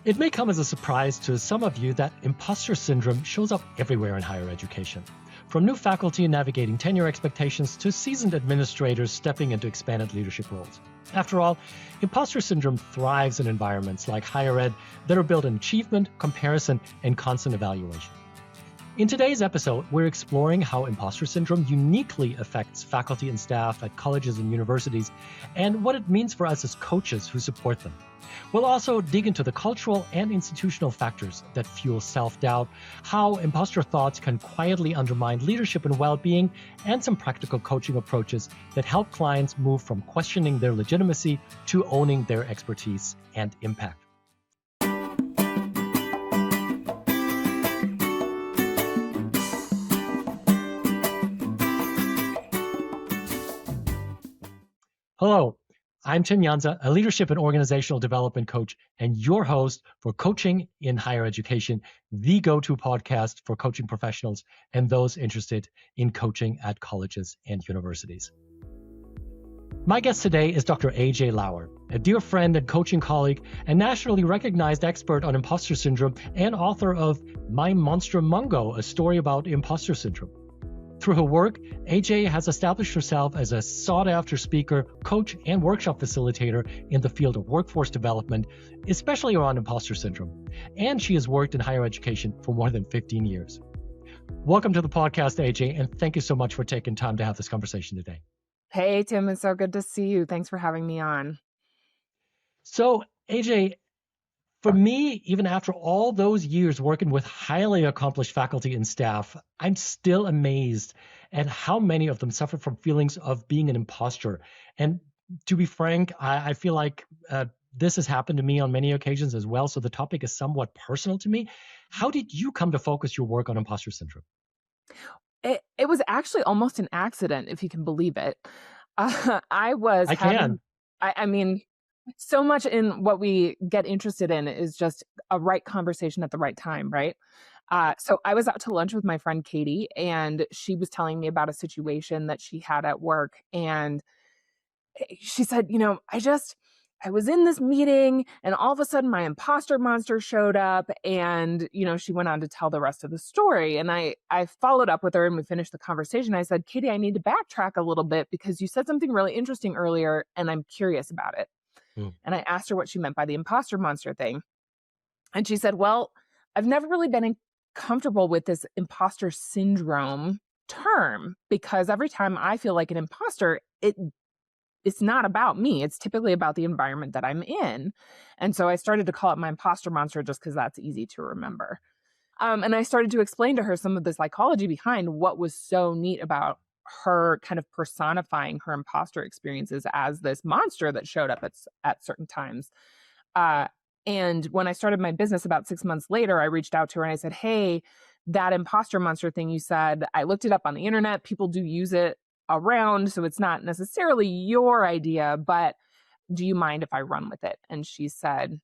It may come as a surprise to some of you that imposter syndrome shows up everywhere in higher education. From new faculty navigating tenure expectations to seasoned administrators stepping into expanded leadership roles. After all, imposter syndrome thrives in environments like higher ed that are built on achievement, comparison, and constant evaluation. In today's episode, we're exploring how imposter syndrome uniquely affects faculty and staff at colleges and universities, and what it means for us as coaches who support them. We'll also dig into the cultural and institutional factors that fuel self-doubt, how imposter thoughts can quietly undermine leadership and well-being, and some practical coaching approaches that help clients move from questioning their legitimacy to owning their expertise and impact. Hello, I'm Tim Jansa, a leadership and organizational development coach and your host for Coaching in Higher Education, the go-to podcast for coaching professionals and those interested in coaching at colleges and universities. My guest today is Dr. AJ Lauer, a dear friend and coaching colleague and nationally recognized expert on imposter syndrome and author of My Monster Mungo, a story about imposter syndrome. Through her work, AJ has established herself as a sought-after speaker, coach, and workshop facilitator in the field of workforce development, especially around imposter syndrome. And she has worked in higher education for more than 15 years. Welcome to the podcast, AJ, and thank you so much for taking time to have this conversation today. Hey, Tim, it's so good to see you. Thanks for having me on. So, AJ, for me, even after all those years working with highly accomplished faculty and staff, I'm still amazed at how many of them suffer from feelings of being an imposter. And to be frank, I feel like this has happened to me on many occasions as well. So the topic is somewhat personal to me. How did you come to focus your work on imposter syndrome? It was actually almost an accident, if you can believe it. I mean, so much in what we get interested in is just a right conversation at the right time, right? So I was out to lunch with my friend Katie, and she was telling me about a situation that she had at work. And she said, I was in this meeting and all of a sudden my imposter monster showed up, and, she went on to tell the rest of the story. And I followed up with her and we finished the conversation. I said, Katie, I need to backtrack a little bit because you said something really interesting earlier and I'm curious about it. And I asked her what she meant by the imposter monster thing. And she said, well, I've never really been comfortable with this imposter syndrome term because every time I feel like an imposter, it's not about me. It's typically about the environment that I'm in. And so I started to call it my imposter monster just because that's easy to remember. And I started to explain to her some of the psychology behind what was so neat about her kind of personifying her imposter experiences as this monster that showed up at certain times. And when I started my business about 6 months later, I reached out to her and I said, hey, that imposter monster thing you said, I looked it up on the internet. People do use it around, so it's not necessarily your idea, but do you mind if I run with it? And she said,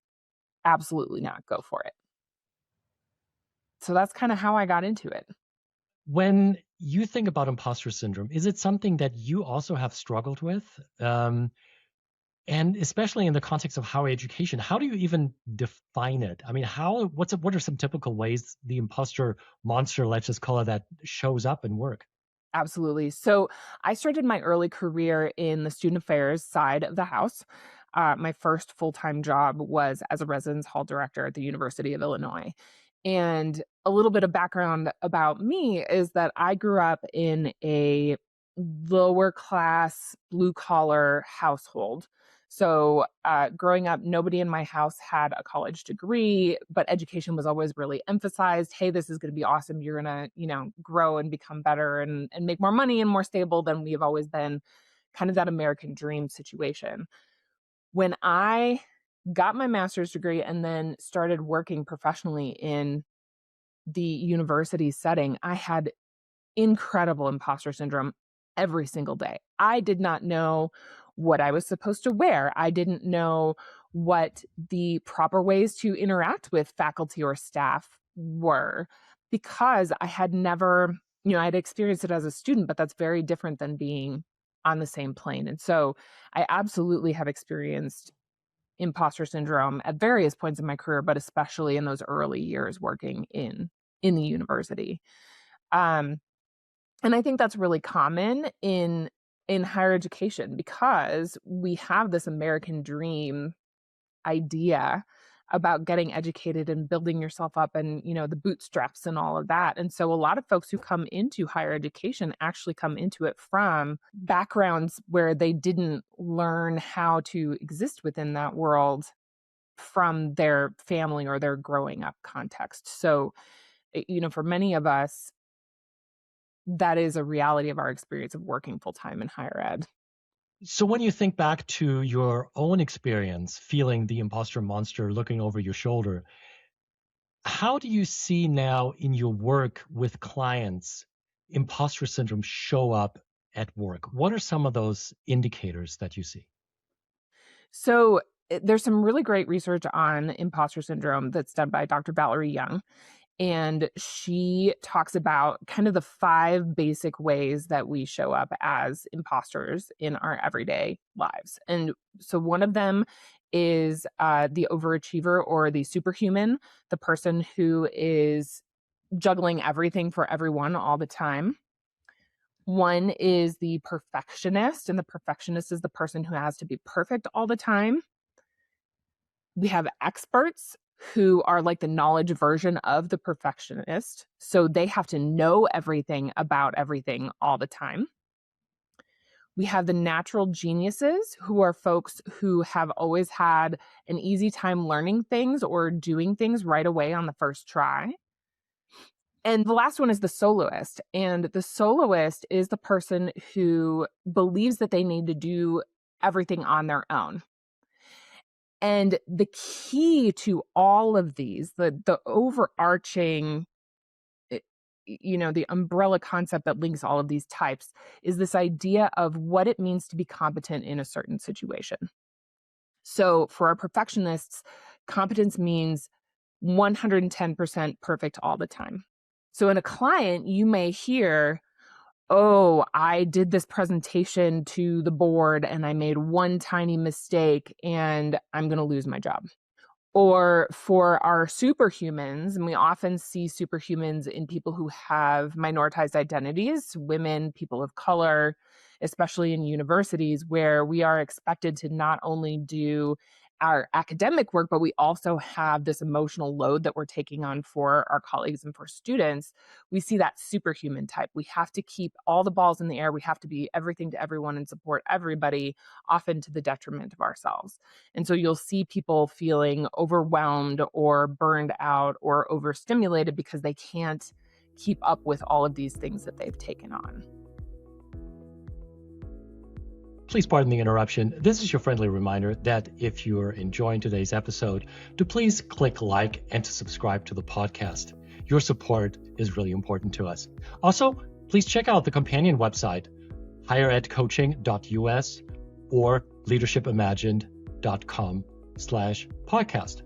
absolutely not, go for it. So that's kind of how I got into it. When you think about imposter syndrome, is it something that you also have struggled with? And especially in the context of higher education, how do you even define it? I mean, what are some typical ways the imposter monster, let's just call it that, shows up in work? Absolutely. So I started my early career in the student affairs side of the house. My first full-time job was as a residence hall director at the University of Illinois. And a little bit of background about me is that I grew up in a lower class, blue collar household. So growing up, nobody in my house had a college degree, but education was always really emphasized. Hey, this is going to be awesome. You're going to, grow and become better and make more money and more stable than we've always been, kind of that American dream situation. When I got my master's degree and then started working professionally in the university setting, I had incredible imposter syndrome every single day. I did not know what I was supposed to wear. I didn't know what the proper ways to interact with faculty or staff were because I had never, I'd experienced it as a student, but that's very different than being on the same plane. And so I absolutely have experienced imposter syndrome at various points in my career, but especially in those early years working in the university. Um, and I think that's really common in higher education because we have this American dream idea about getting educated and building yourself up and, the bootstraps and all of that. And so a lot of folks who come into higher education actually come into it from backgrounds where they didn't learn how to exist within that world from their family or their growing up context. So, for many of us, that is a reality of our experience of working full time in higher ed. So when you think back to your own experience feeling the imposter monster looking over your shoulder, how do you see now in your work with clients imposter syndrome show up at work? What are some of those indicators that you see? So there's some really great research on imposter syndrome that's done by Dr. Valerie Young. And she talks about kind of the 5 basic ways that we show up as imposters in our everyday lives. And so one of them is the overachiever or the superhuman, the person who is juggling everything for everyone all the time. One is the perfectionist, and the perfectionist is the person who has to be perfect all the time. We have experts who are like the knowledge version of the perfectionist. So they have to know everything about everything all the time. We have the natural geniuses, who are folks who have always had an easy time learning things or doing things right away on the first try. And the last one is the soloist. And the soloist is the person who believes that they need to do everything on their own. And the key to all of these, the overarching, the umbrella concept that links all of these types is this idea of what it means to be competent in a certain situation. So for our perfectionists, competence means 110% perfect all the time. So in a client, you may hear, oh, I did this presentation to the board and I made one tiny mistake and I'm going to lose my job. Or for our superhumans, and we often see superhumans in people who have minoritized identities, women, people of color, especially in universities, where we are expected to not only do our academic work, but we also have this emotional load that we're taking on for our colleagues and for students. We see that superhuman type. We have to keep all the balls in the air. We have to be everything to everyone and support everybody, often to the detriment of ourselves. And so you'll see people feeling overwhelmed or burned out or overstimulated because they can't keep up with all of these things that they've taken on. Please pardon the interruption. This is your friendly reminder that if you're enjoying today's episode, to please click like and to subscribe to the podcast. Your support is really important to us. Also, please check out the companion website, higheredcoaching.us or leadershipimagined.com/podcast.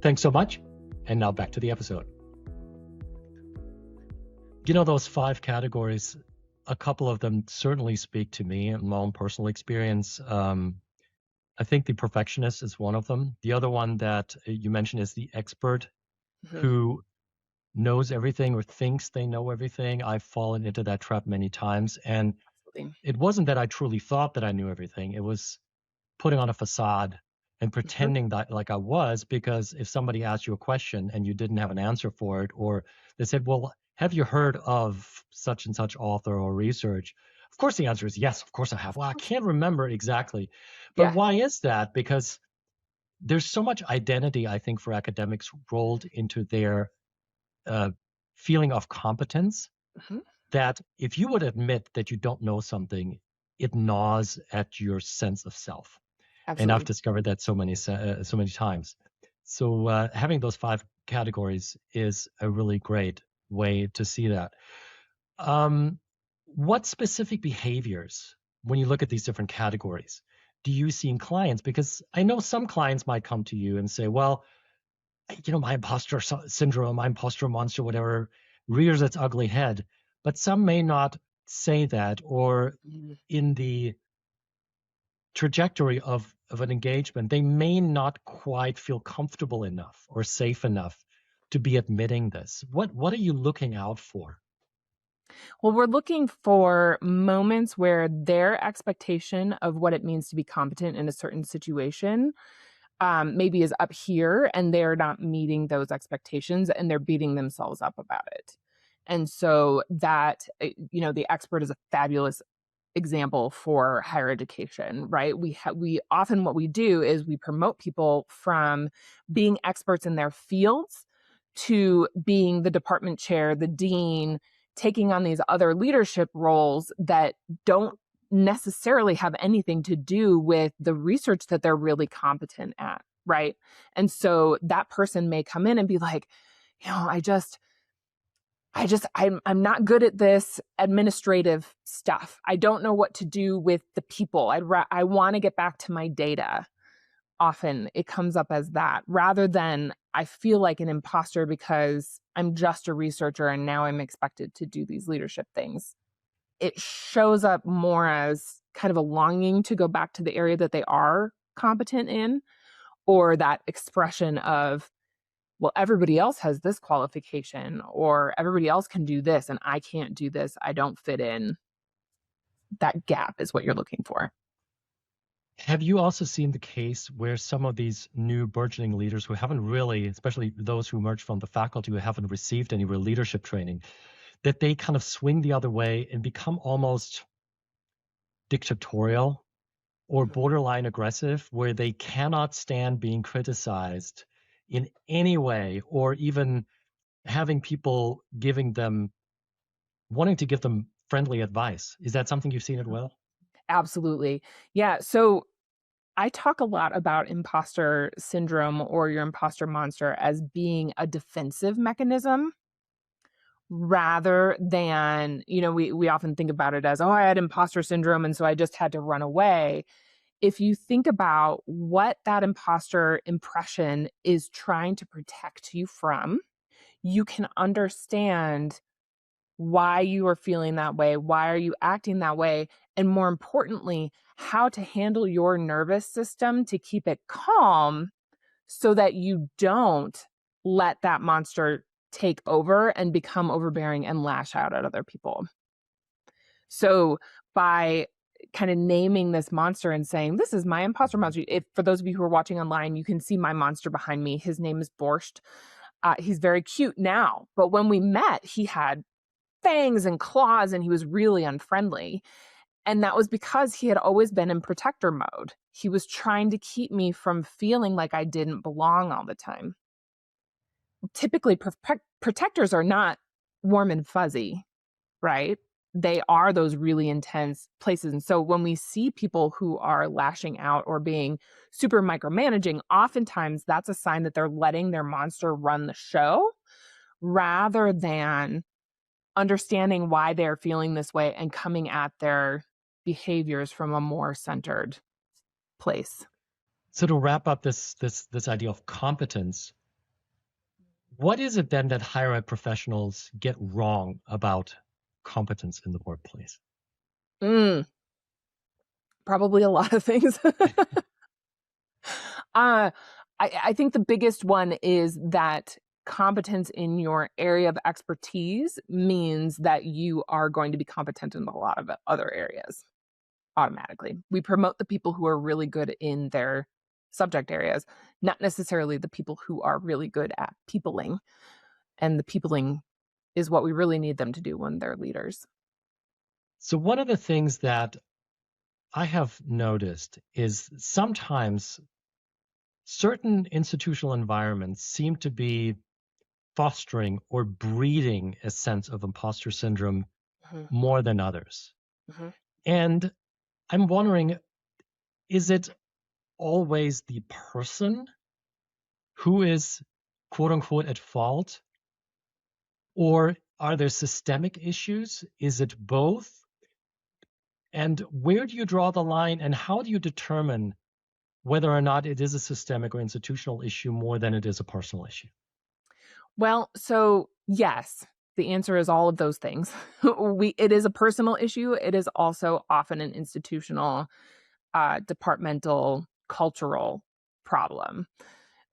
Thanks so much. And now back to the episode. Those 5 categories, a couple of them certainly speak to me and my own personal experience. I think the perfectionist is one of them. The other one that you mentioned is the expert who knows everything or thinks they know everything. I've fallen into that trap many times. And it wasn't that I truly thought that I knew everything. It was putting on a facade and pretending that like I was, because if somebody asked you a question and you didn't have an answer for it, or they said, well, have you heard of such and such author or research? Of course, the answer is yes, of course I have. Well, I can't remember exactly. But why is that? Because there's so much identity, I think, for academics rolled into their feeling of competence that if you would admit that you don't know something, it gnaws at your sense of self. Absolutely. And I've discovered that so many times. So having those 5 categories is a really great way to see that. What specific behaviors, when you look at these different categories, do you see in clients? Because I know some clients might come to you and say, well, my imposter syndrome, my imposter monster, whatever, rears its ugly head. But some may not say that, or in the trajectory of of an engagement, they may not quite feel comfortable enough or safe enough to be admitting this. What are you looking out for? Well, we're looking for moments where their expectation of what it means to be competent in a certain situation maybe is up here and they're not meeting those expectations and they're beating themselves up about it. And so that, the expert is a fabulous example for higher education, right? We often what we do is we promote people from being experts in their fields to being the department chair, the dean, taking on these other leadership roles that don't necessarily have anything to do with the research that they're really competent at, right? And so that person may come in and be like, I'm not good at this administrative stuff. I don't know what to do with the people. I want to get back to my data. Often it comes up as that rather than I feel like an imposter because I'm just a researcher and now I'm expected to do these leadership things. It shows up more as kind of a longing to go back to the area that they are competent in, or that expression of, well, everybody else has this qualification, or everybody else can do this, and I can't do this. I don't fit in. That gap is what you're looking for. Have you also seen the case where some of these new burgeoning leaders who haven't really, especially those who emerge from the faculty who haven't received any real leadership training, that they kind of swing the other way and become almost dictatorial or borderline aggressive, where they cannot stand being criticized in any way, or even having people wanting to give them friendly advice? Is that something you've seen as well? Absolutely. Yeah. So I talk a lot about imposter syndrome or your imposter monster as being a defensive mechanism rather than, we often think about it as, oh, I had imposter syndrome and so I just had to run away. If you think about what that imposter impression is trying to protect you from, you can understand why you are feeling that way, why are you acting that way, and more importantly, how to handle your nervous system to keep it calm so that you don't let that monster take over and become overbearing and lash out at other people. So by kind of naming this monster and saying, this is my imposter monster. If for those of you who are watching online, you can see my monster behind me. His name is Borscht. He's very cute now, but when we met, he had fangs and claws and he was really unfriendly. And that was because he had always been in protector mode. He was trying to keep me from feeling like I didn't belong all the time. Typically, protectors are not warm and fuzzy, right? They are those really intense places. And so when we see people who are lashing out or being super micromanaging, oftentimes that's a sign that they're letting their monster run the show rather than understanding why they're feeling this way and coming at their behaviors from a more centered place. So to wrap up this idea of competence, what is it then that higher ed professionals get wrong about competence in the workplace? Probably a lot of things. I think the biggest one is that competence in your area of expertise means that you are going to be competent in a lot of other areas automatically. We promote the people who are really good in their subject areas, not necessarily the people who are really good at peopling. And the peopling is what we really need them to do when they're leaders. So one of the things that I have noticed is sometimes certain institutional environments seem to be fostering or breeding a sense of imposter syndrome Mhm. more than others. Mhm. And I'm wondering, is it always the person who is quote unquote at fault? Or are there systemic issues? Is it both? And where do you draw the line and how do you determine whether or not it is a systemic or institutional issue more than it is a personal issue? Well, so yes, the answer is all of those things. It is a personal issue. It is also often an institutional, departmental cultural problem.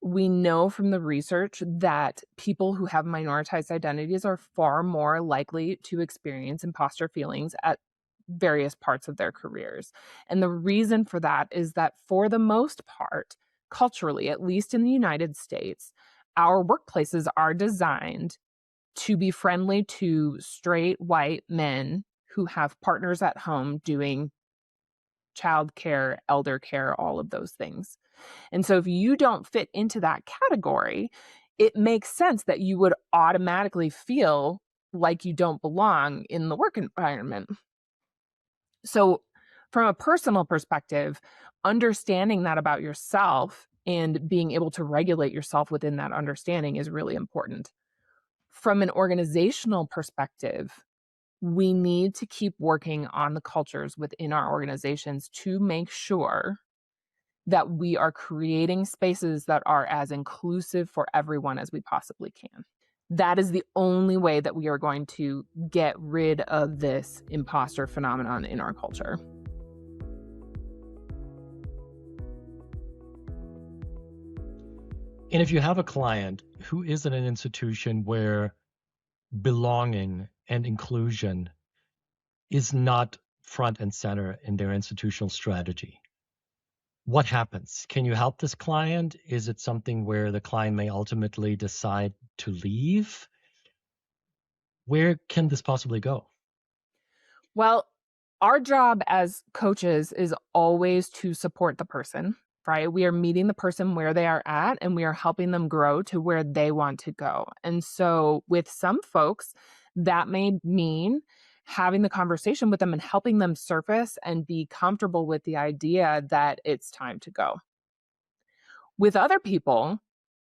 We know from the research that people who have minoritized identities are far more likely to experience imposter feelings at various parts of their careers. And the reason for that is that, for the most part, culturally, at least in the United States, our workplaces are designed to be friendly to straight white men who have partners at home doing childcare, elder care, all of those things. And so if you don't fit into that category, it makes sense that you would automatically feel like you don't belong in the work environment. So, from a personal perspective, understanding that about yourself and being able to regulate yourself within that understanding is really important. From an organizational perspective, we need to keep working on the cultures within our organizations to make sure that we are creating spaces that are as inclusive for everyone as we possibly can. That is the only way that we are going to get rid of this imposter phenomenon in our culture. And if you have a client who is in an institution where belonging and inclusion is not front and center in their institutional strategy, what happens? Can you help this client? Is it something where the client may ultimately decide to leave? Where can this possibly go? Well, our job as coaches is always to support the person, right? We are meeting the person where they are at, and we are helping them grow to where they want to go. And so with some folks, that may mean having the conversation with them and helping them surface and be comfortable with the idea that it's time to go. With other people,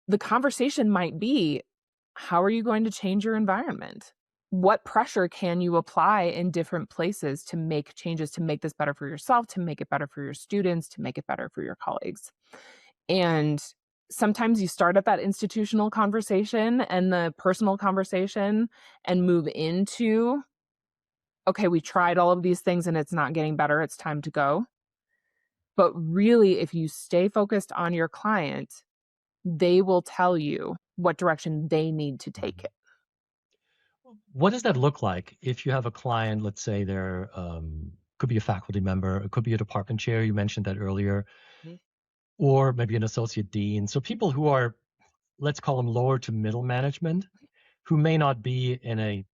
the conversation might be, how are you going to change your environment? What pressure can you apply in different places to make changes, to make this better for yourself, to make it better for your students, to make it better for your colleagues? And sometimes you start at that institutional conversation and the personal conversation and move into, okay, we tried all of these things and it's not getting better. It's time to go. But really, if you stay focused on your client, they will tell you what direction they need to take it. What does that look like if you have a client, let's say they're could be a faculty member, it could be a department chair, you mentioned that earlier, Mhm. or maybe an associate dean. So people who are, let's call them lower to middle management, who may not be in a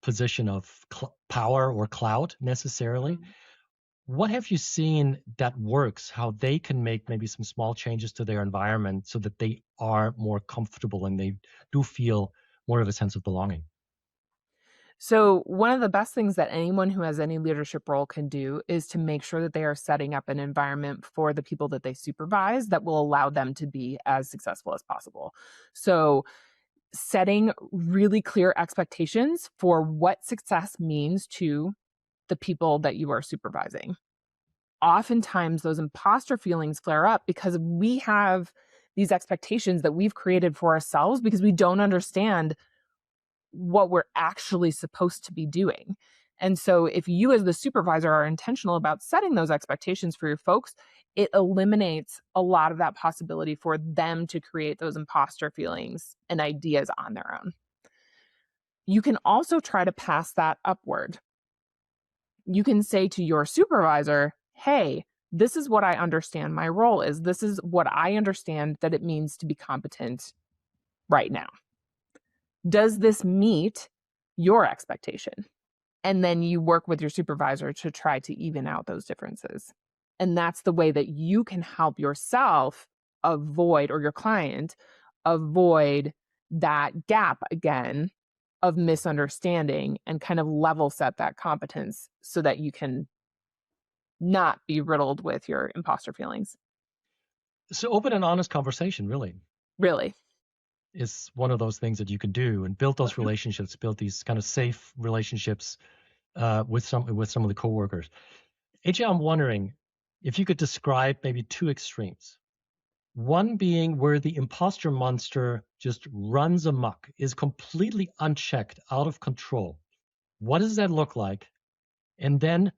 position of power or clout necessarily. Mhm. What have you seen that works, how they can make maybe some small changes to their environment so that they are more comfortable and they do feel more of a sense of belonging? So, one of the best things that anyone who has any leadership role can do is to make sure that they are setting up an environment for the people that they supervise that will allow them to be as successful as possible. So, setting really clear expectations for what success means to the people that you are supervising. Oftentimes, those imposter feelings flare up because we have these expectations that we've created for ourselves because we don't understand what we're actually supposed to be doing. And so if you as the supervisor are intentional about setting those expectations for your folks, it eliminates a lot of that possibility for them to create those imposter feelings and ideas on their own. You can also try to pass that upward. You can say to your supervisor, hey, this is what I understand my role is. This is what I understand that it means to be competent right now. Does this meet your expectation? And then you work with your supervisor to try to even out those differences. And that's the way that you can help yourself avoid, or your client avoid, that gap again of misunderstanding, and kind of level set that competence so that you can not be riddled with your imposter feelings. So open and honest conversation really Really. is one of those things that you can do and build those relationships, build these kind of safe relationships with some of the coworkers. AJ, I'm wondering if you could describe maybe two extremes. One being where the imposter monster just runs amok, is completely unchecked, out of control. What does that look like? And then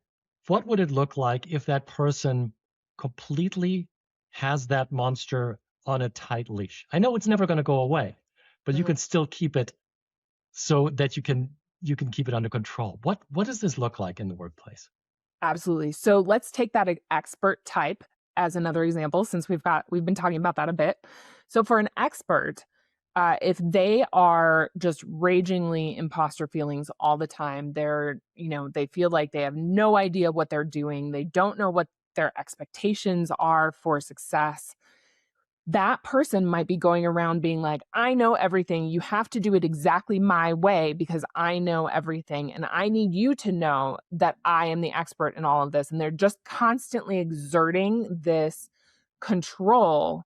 what would it look like if that person completely has that monster on a tight leash. I know it's never going to go away, but you can still keep it so that you can keep it under control. What does this look like in the workplace? Absolutely. So let's take that expert type as another example, since we've been talking about that a bit. So for an expert, if they are just ragingly imposter feelings all the time, they feel like they have no idea what they're doing. They don't know what their expectations are for success. That person might be going around being like, I know everything. You have to do it exactly my way because I know everything. And I need you to know that I am the expert in all of this. And they're just constantly exerting this control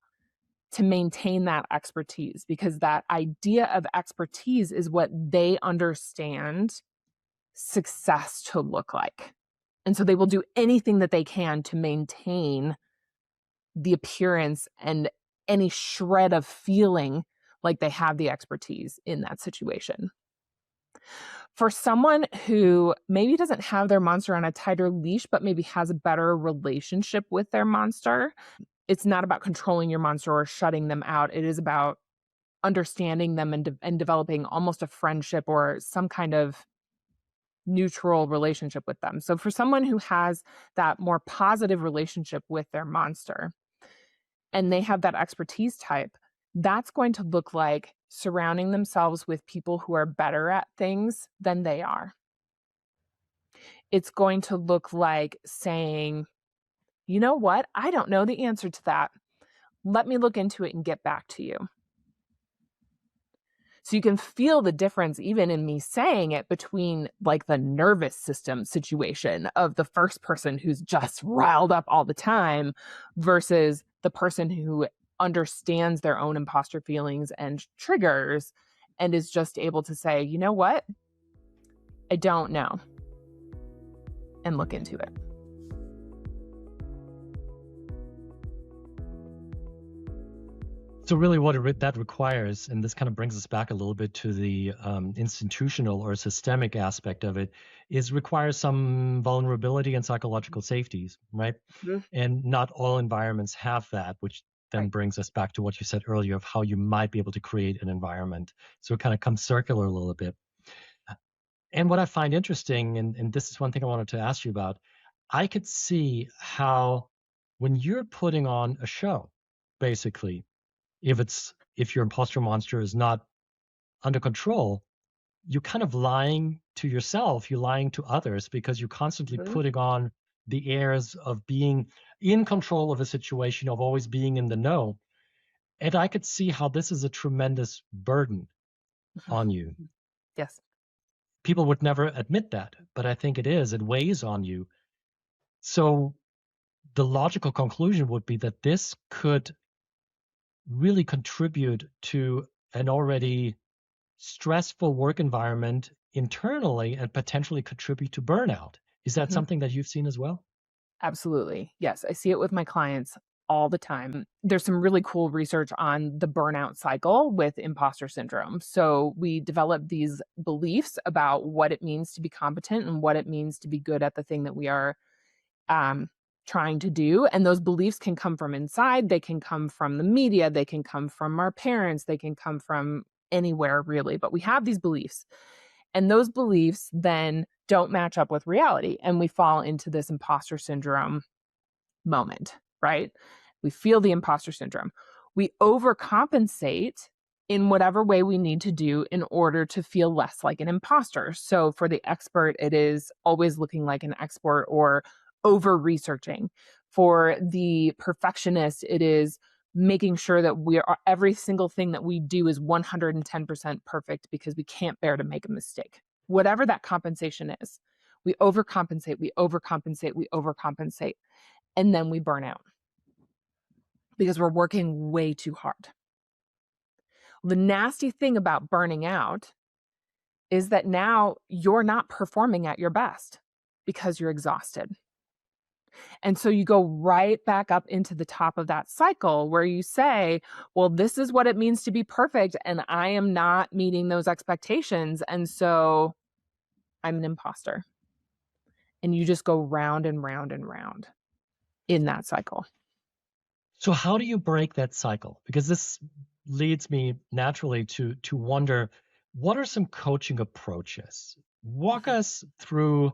to maintain that expertise, because that idea of expertise is what they understand success to look like. And so they will do anything that they can to maintain the appearance and any shred of feeling like they have the expertise in that situation. For someone who maybe doesn't have their monster on a tighter leash, but maybe has a better relationship with their monster, it's not about controlling your monster or shutting them out. It is about understanding them and developing almost a friendship or some kind of neutral relationship with them. So for someone who has that more positive relationship with their monster, and they have that expertise type, that's going to look like surrounding themselves with people who are better at things than they are. It's going to look like saying, you know what? I don't know the answer to that. Let me look into it and get back to you. So you can feel the difference even in me saying it between like the nervous system situation of the first person who's just riled up all the time versus the person who understands their own imposter feelings and triggers and is just able to say, you know what? I don't know, and look into it. So really what that requires, and this kind of brings us back a little bit to the institutional or systemic aspect of it, is requires some vulnerability and psychological safeties, right? Mm-hmm. And not all environments have that, which then brings us back to what you said earlier of how you might be able to create an environment. So it kind of comes circular a little bit. And what I find interesting, and this is one thing I wanted to ask you about, I could see how when you're putting on a show, basically, if your imposter monster is not under control, you're kind of lying to yourself, you're lying to others because you're constantly putting on the airs of being in control of a situation, of always being in the know. And I could see how this is a tremendous burden on you. Yes. People would never admit that, but I think it is. It weighs on you. So the logical conclusion would be that this could really contribute to an already stressful work environment internally and potentially contribute to burnout. Is that something that you've seen as well? Absolutely. Yes, I see it with my clients all the time. There's some really cool research on the burnout cycle with imposter syndrome. So we develop these beliefs about what it means to be competent and what it means to be good at the thing that we are um, trying to do. And those beliefs can come from inside, they can come from the media, they can come from our parents, they can come from anywhere really. But we have these beliefs. And those beliefs then don't match up with reality. And we fall into this imposter syndrome moment, right? We feel the imposter syndrome. We overcompensate in whatever way we need to do in order to feel less like an imposter. So for the expert, it is always looking like an expert or over researching. For the perfectionist, it is making sure that every single thing that we do is 110% perfect because we can't bear to make a mistake. Whatever that compensation is, we overcompensate, we overcompensate, we overcompensate, and then we burn out because we're working way too hard. The nasty thing about burning out is that now you're not performing at your best because you're exhausted. And so you go right back up into the top of that cycle where you say, well, this is what it means to be perfect, and I am not meeting those expectations. And so I'm an imposter. And you just go round and round and round in that cycle. So how do you break that cycle? Because this leads me naturally to wonder, what are some coaching approaches? Walk Mhm. us through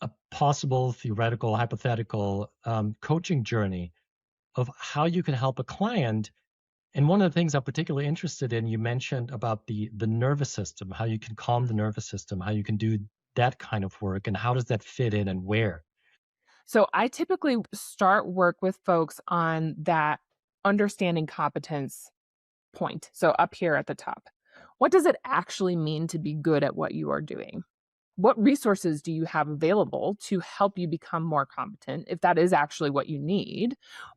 a possible theoretical, hypothetical coaching journey of how you can help a client. And one of the things I'm particularly interested in, you mentioned about the nervous system, how you can calm the nervous system, how you can do that kind of work, and how does that fit in and where? So I typically start work with folks on that understanding competence point. So up here at the top, what does it actually mean to be good at what you are doing? What resources do you have available to help you become more competent, if that is actually what you need,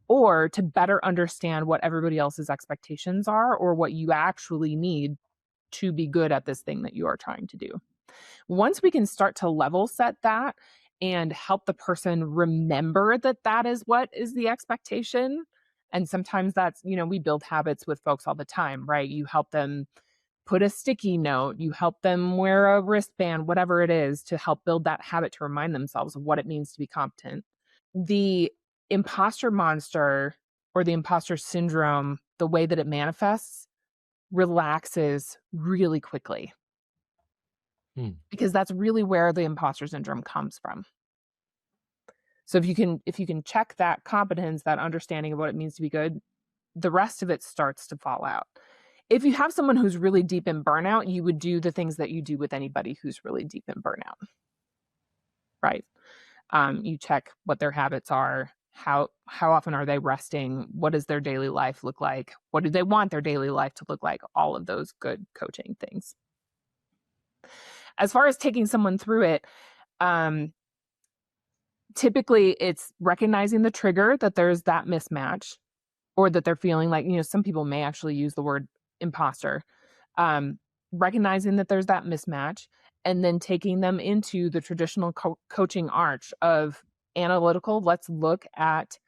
or to better understand what everybody else's expectations are, or what you actually need to be good at this thing that you are trying to do? Once we can start to level set that and help the person remember that that is what is the expectation. And sometimes that's, we build habits with folks all the time, right? You help them put a sticky note, you help them wear a wristband, whatever it is, to help build that habit to remind themselves of what it means to be competent. The imposter monster or the imposter syndrome, the way that it manifests, relaxes really quickly, Hmm. because that's really where the imposter syndrome comes from. So if you can check that competence, that understanding of what it means to be good, the rest of it starts to fall out. If you have someone who's really deep in burnout, you would do the things that you do with anybody who's really deep in burnout, right? You check what their habits are, how often are they resting, what does their daily life look like, what do they want their daily life to look like, all of those good coaching things. As far as taking someone through it, um, typically it's recognizing the trigger that there's that mismatch, or that they're feeling like, some people may actually use the word imposter. Um, Recognizing that there's that mismatch, and then taking them into the traditional coaching arch of analytical. Let's look at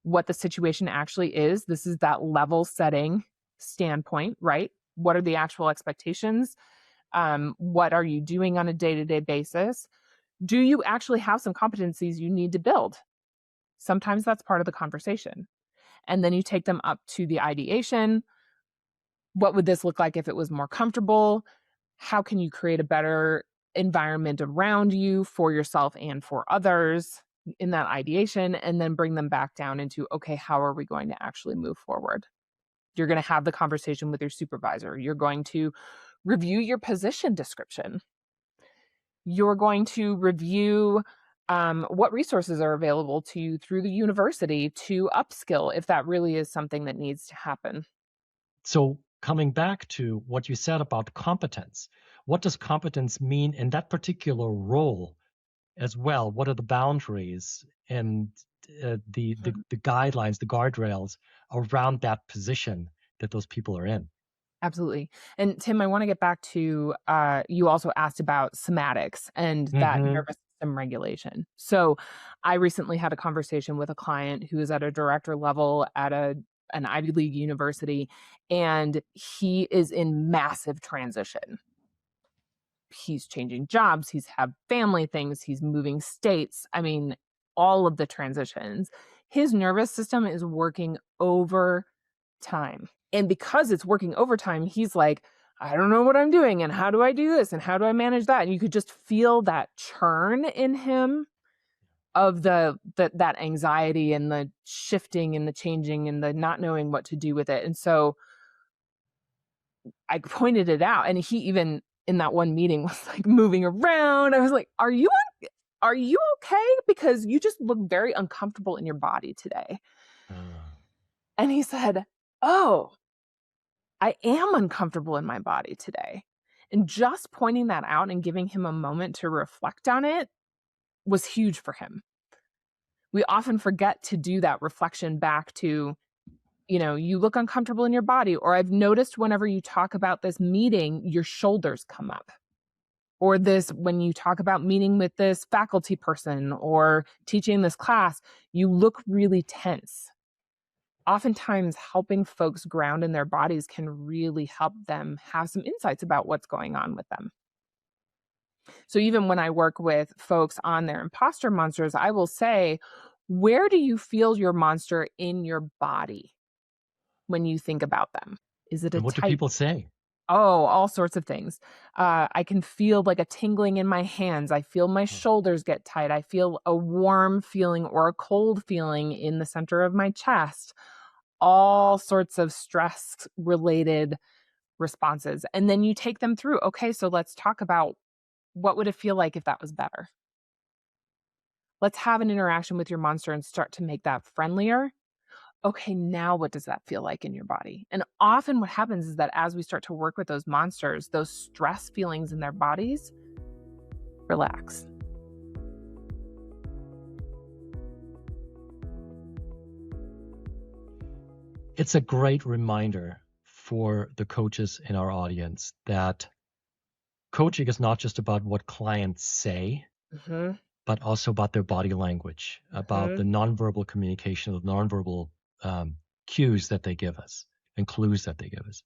what the situation actually is. This is that level setting standpoint, right? What are the actual expectations? What are you doing on a day to day basis? Do you actually have some competencies you need to build? Sometimes that's part of the conversation. And then you take them up to the ideation. What would this look like if it was more comfortable? How can you create a better environment around you for yourself and for others in that ideation? And then bring them back down into, okay, how are we going to actually move forward? You're going to have the conversation with your supervisor. You're going to review your position description. You're going to review what resources are available to you through the university to upskill, if that really is something that needs to happen. So coming back to what you said about competence, what does competence mean in that particular role as well? What are the boundaries and the guidelines, the guardrails around that position that those people are in? Absolutely. And Tim, I want to get back to you also asked about somatics and that Hmm. nervous system regulation. So I recently had a conversation with a client who is at a director level at an Ivy League university, and he is in massive transition. He's changing jobs, he's had family things, he's moving states. I mean, all of the transitions. His nervous system is working overtime. And because it's working overtime, he's like, I don't know what I'm doing. And how do I do this? And how do I manage that? And you could just feel that churn in him of that anxiety and the shifting and the changing and the not knowing what to do with it. And so I pointed it out, and he even in that one meeting was like moving around. I was like, are you okay? Because you just look very uncomfortable in your body today. And he said, oh, I am uncomfortable in my body today. And just pointing that out and giving him a moment to reflect on it was huge for him. We often forget to do that reflection back to, you look uncomfortable in your body, or I've noticed whenever you talk about this meeting, your shoulders come up. Or this, when you talk about meeting with this faculty person or teaching this class, you look really tense. Oftentimes, helping folks ground in their bodies can really help them have some insights about what's going on with them. So even when I work with folks on their imposter monsters, I will say, Where do you feel your monster in your body when you think about them? Is it a And what do tight? people say? Oh, all sorts of things. I can feel like a tingling in my hands. I feel my Oh, shoulders get tight. I feel a warm feeling or a cold feeling in the center of my chest. All sorts of stress related responses. And then you take them through. Okay, so let's talk about what would it feel like if that was better? Let's have an interaction with your monster and start to make that friendlier. Okay, now what does that feel like in your body? And often what happens is that as we start to work with those monsters, those stress feelings in their bodies relax. it's a great reminder for the coaches in our audience that coaching is not just about what clients say, Mhm, but also about their body language, about the mhm. nonverbal communication, the nonverbal cues that they give us and clues that they give us.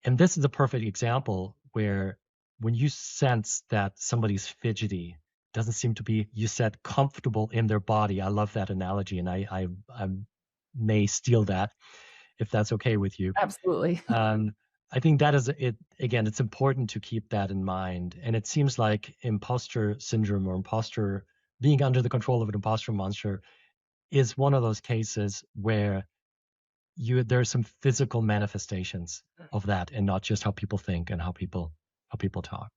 And this is a perfect example where when you sense that somebody's fidgety, doesn't seem to be, you said, comfortable in their body. I love that analogy, and I may steal that if that's okay with you. Absolutely. Um, I think that is it. Again, it's important to keep that in mind. And it seems like imposter syndrome or imposter being under the control of an imposter monster is one of those cases where there are some physical manifestations of that, and not just how people think and how people talk.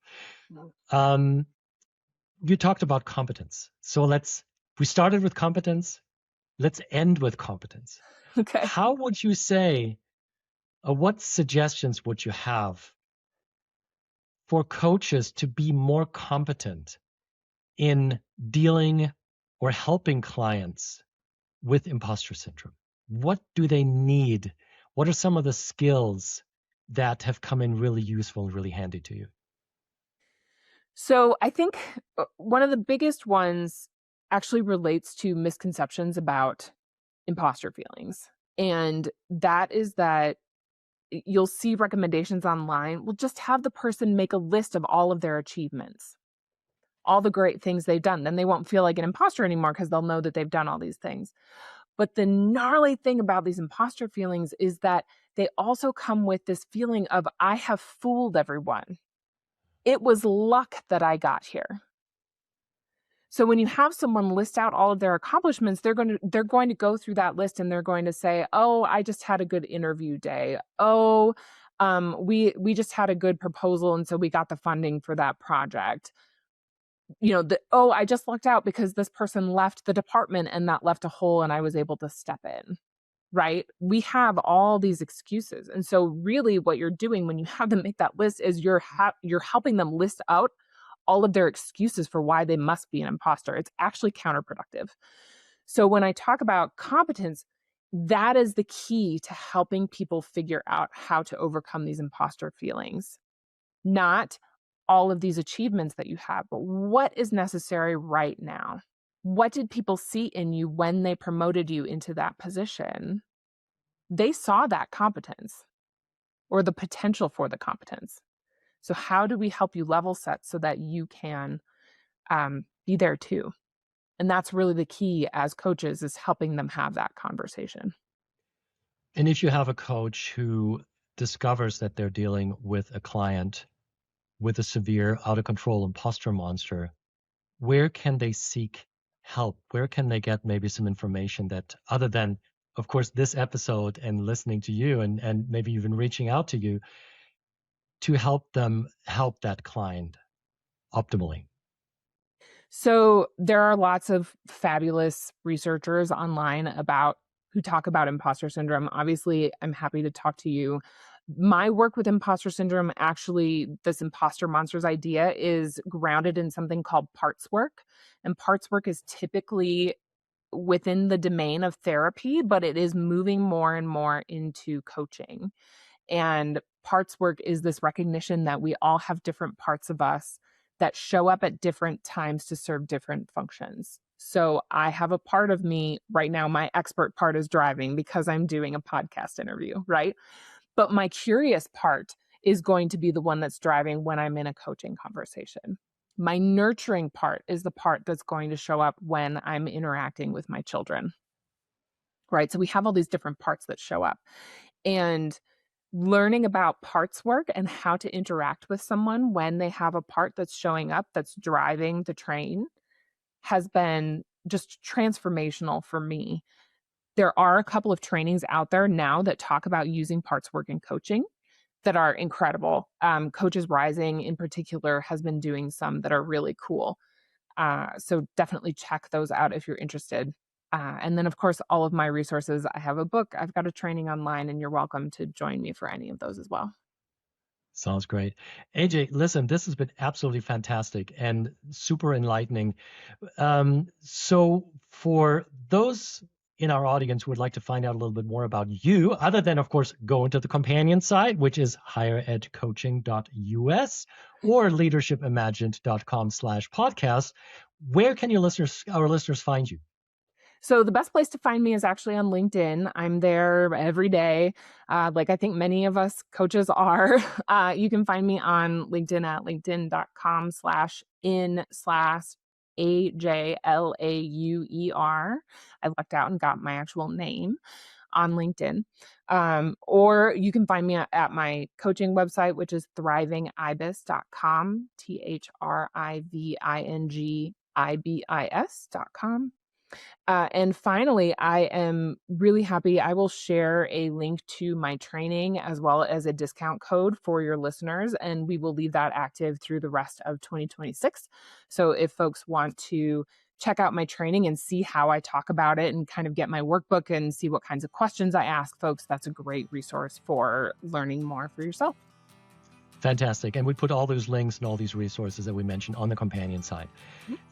Um, you talked about competence, so we started with competence. Let's end with competence. Okay. How would you say, what suggestions would you have for coaches to be more competent in dealing or helping clients with imposter syndrome? What do they need? What are some of the skills that have come in really useful and really handy to you? So I think one of the biggest ones actually relates to misconceptions about imposter feelings. And that is that you'll see recommendations online. Well, just have the person make a list of all of their achievements, all the great things they've done. Then they won't feel like an imposter anymore because they'll know that they've done all these things. But the gnarly thing about these imposter feelings is that they also come with this feeling of, I have fooled everyone. It was luck that I got here. So when you have someone list out all of their accomplishments, they're going to go through that list and they're going to say, "Oh, I just had a good interview day. Oh, we just had a good proposal and so we got the funding for that project. Oh, I just lucked out because this person left the department and that left a hole and I was able to step in." Right? We have all these excuses. And so really what you're doing when you have them make that list is you're helping them list out all of their excuses for why they must be an imposter. It's actually counterproductive. So when I talk about competence, that is the key to helping people figure out how to overcome these imposter feelings. Not all of these achievements that you have, but what is necessary right now? What did people see in you when they promoted you into that position? They saw that competence or the potential for the competence. So how do we help you level set so that you can be there too? And that's really the key as coaches, is helping them have that conversation. And if you have a coach who discovers that they're dealing with a client with a severe, out of control imposter monster, where can they seek help? Where can they get maybe some information that, other than, of course, this episode and listening to you and maybe even reaching out to you to help them help that client optimally? So there are lots of fabulous researchers online about who talk about imposter syndrome. Obviously, I'm happy to talk to you. My work with imposter syndrome, actually, this imposter monsters idea is grounded in something called parts work. And parts work is typically within the domain of therapy, but it is moving more and more into coaching. And parts work is this recognition that we all have different parts of us that show up at different times to serve different functions. So I have a part of me right now, my expert part is driving because I'm doing a podcast interview, right? But my curious part is going to be the one that's driving when I'm in a coaching conversation. My nurturing part is the part that's going to show up when I'm interacting with my children, right? So we have all these different parts that show up. And learning about parts work and how to interact with someone when they have a part that's showing up, that's driving the train, has been just transformational for me. There are a couple of trainings out there now that talk about using parts work in coaching that are incredible. Coaches Rising in particular has been doing some that are really cool. So definitely check those out if you're interested. And then, of course, all of my resources. I have a book, I've got a training online, and you're welcome to join me for any of those as well. Sounds great. AJ, listen, this has been absolutely fantastic and super enlightening. So for those in our audience who would like to find out a little bit more about you, other than, of course, go into the companion site, which is higheredcoaching.us or leadershipimagined.com/podcast, where can our listeners find you? So the best place to find me is actually on LinkedIn. I'm there every day, like I think many of us coaches are. You can find me on LinkedIn at linkedin.com/in/AJ Lauer. I lucked out and got my actual name on LinkedIn. Or you can find me at my coaching website, which is thrivingibis.com, thrivingibis.com. And finally, I am really happy. I will share a link to my training as well as a discount code for your listeners, and we will leave that active through the rest of 2026. So if folks want to check out my training and see how I talk about it and kind of get my workbook and see what kinds of questions I ask folks, that's a great resource for learning more for yourself. Fantastic. And we put all those links and all these resources that we mentioned on the companion side.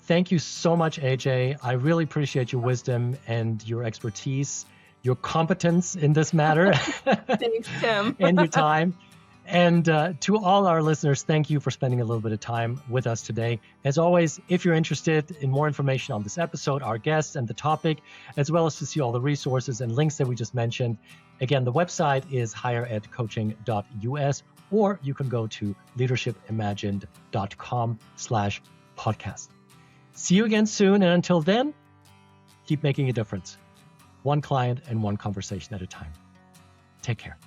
Thank you so much, AJ. I really appreciate your wisdom and your expertise, your competence in this matter. Thanks, Tim. And your time. And to all our listeners, thank you for spending a little bit of time with us today. As always, if you're interested in more information on this episode, our guests, and the topic, as well as to see all the resources and links that we just mentioned, again, the website is higheredcoaching.us, or you can go to leadershipimagined.com/podcast. See you again soon. And until then, keep making a difference. One client and one conversation at a time. Take care.